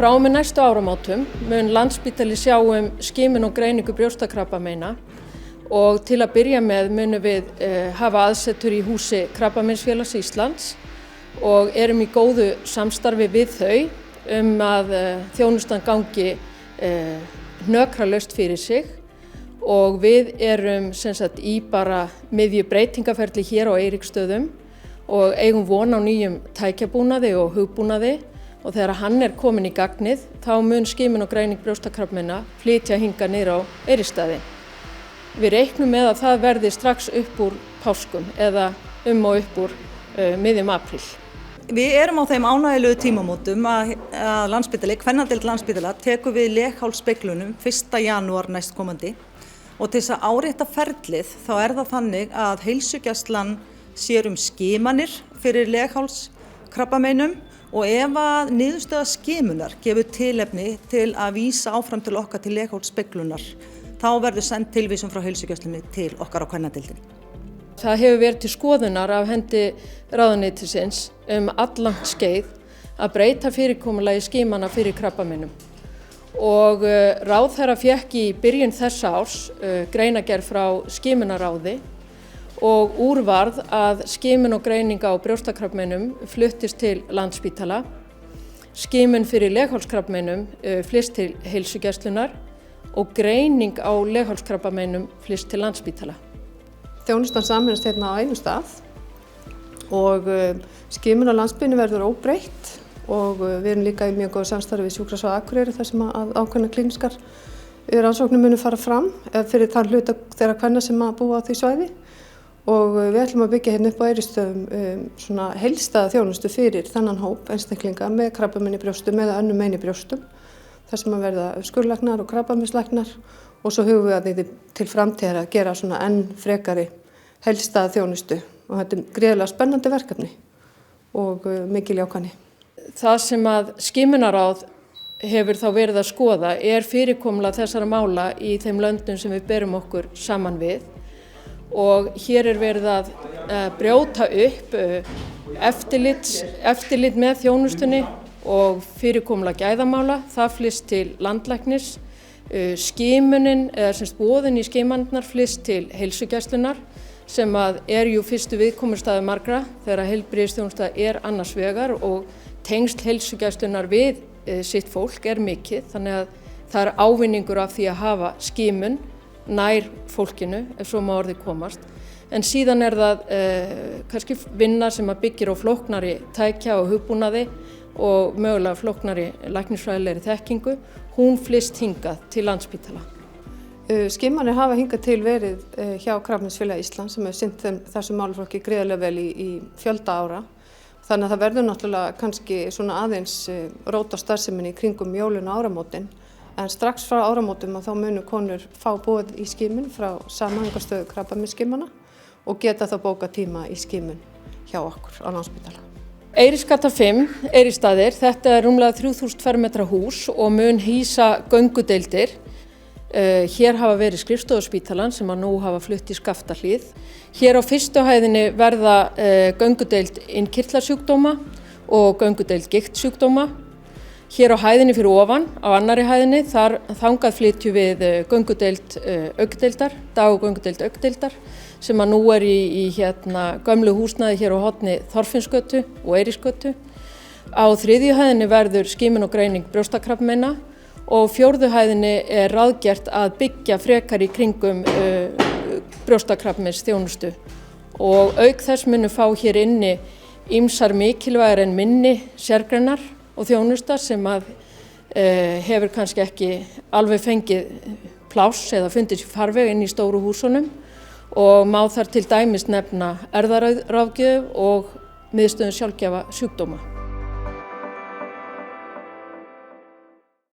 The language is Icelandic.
Frá og með næstu áramótum mun Landspítali sjá skimun og greiningu brjóstakrabbameina og til að byrja með munum við hafa aðsetur í húsi Krabbameinsfélags Íslands og erum í góðu samstarfi við þau að þjónustan gangi hnökralaust fyrir sig og við erum í bara miðju breytingaferli hér á Eiríksstöðum og eigum von á nýjum tækjabúnaði og hugbúnaði og þegar hann komin í gagnið þá mun skimun og greining brjóstakrabbameina flytja hingað niður á Eiríksstaði. Við reiknum með að það verði strax upp úr páskum eða og upp úr miðjum apríl. Við erum á þeim ánægjulegu tímamótum að Landspítali, kvennadeild Landspítala, tekur við leghálsspeglunum 1. janúar næstkomandi og til þess að árétta ferlið þá það þannig að heilsugæslan sér skimanir fyrir leghálskrabbameinum og ef að niðurstöða skimunar gefur tilefni til að vísa áfram til okkar til leghálsspeglunar þá verður send tilvísun frá heilsugæslunni til okkar á kvennadeildinni. Það hefur verið til skoðunar af hendi ráðuneytisins allangt skeið að breyta fyrirkomulagi skimana fyrir krabbameinum. Og ráðherra fékk í byrjun þessa árs greinargerð frá skimunaráði og úr varð að skimun og greining á brjóstakrabbameinum fluttist til Landspítala, skimun fyrir leghálskrabbameinum flyst til heilsugæslunnar og greining á leghálskrabbameinum flyst til Landspítala. Þjónustan sameinast hérna á einum stað og skimun á landsbyggðinni verður óbreytt og við erum líka í mjög góðu samstarfi við Sjúkrasvæði Akureyri þar sem að ákveðnar klínískar rannsóknir munu fara fram fyrir þann hluta þeirra kvenna sem að búa á því svæði og við ætlum að byggja hérna upp á Eiríksstöðum svona heildstæða þjónustu fyrir þennan hóp einstaklinga með krabbamein í brjóstum eða önnur mein í brjóstum þar sem að verða skurðlæknar og krabbameinslæknar og svo hugum við að þetta til framtíðar að gera svona enn frekari heildstæða þjónustu og þetta gríðarlega spennandi verkefni og mikil jákvæðni. Það sem að skimunaráð hefur þá verið að skoða fyrirkomulag þessara mála í þeim löndum sem við berum okkur saman við og hér verið að brjóta upp eftirlit með þjónustunni og fyrirkomulag gæðamála, það flyst til landlæknis, skimunin eða boðin í skimanirnar flyst til heilsugæslunnar sem að jú fyrstu viðkomustaður margra þegar heilbrigðisþjónusta annars vegar og tengsl heilsugæslunnar við sitt fólk mikið þannig að það ávinningur af því að hafa skimun nær fólkinu ef svo má orðið komast. En síðan það kannski vinna sem að byggir á flóknari tækja og hugbúnaði og mögulega flóknari læknisfræðilegri þekkingu, hún flyst hingað til Landspítala. Skimanir hafa hingað til verið hjá Krabbameinsfélagi Íslands sem hefur sinnt þessum málaflokki gríðarlega vel í fjölda ára. Þannig að það verður náttúrulega kannski svona aðeins rót á starfseminni í kringum jólin og áramótin. En strax frá áramótum þá munu konur fá boð í skimun frá samhæfingarstöð krabbameinsskimana og geta þá bóka tíma í skimun hjá okkur á Landspítala. Eiríksgata 5, Eiríksstaðir, þetta rúmlega 3000 fermetra hús og mun hýsa göngudeildir. Hér hafa verið skrifstofuspítalan sem að nú hafa flutt í Skaftahlíð. Hér á fyrstu hæðinni verða göngudeild innkirtlasjúkdóma og göngudeild gigtsjúkdóma. Hér á hæðinni fyrir ofan, á annarri hæðinni, þangað flytjum við göngudeild aukdeildar, dag- og göngudeild aukdeildar, sem að nú í gömlu húsnæði hér á horni Þorfinnsgötu og Eiríksgötu. Á þriðju hæðinni verður skimun og greining brjóstakrabbameina og fjórðu hæðinni ráðgert að byggja frekar í kringum brjóstakrabbameinsþjónustu. Og auk þess munu fá hér inni ýmsar mikilvægar en minni sérgreinar og þjónusta sem að hefur kannski ekki alveg fengið pláss eða fundið sér farveg inn í stóru húsunum og má þar til dæmis nefna erfðaráðgjöf og miðstöðin sjálfgefa sjúkdóma.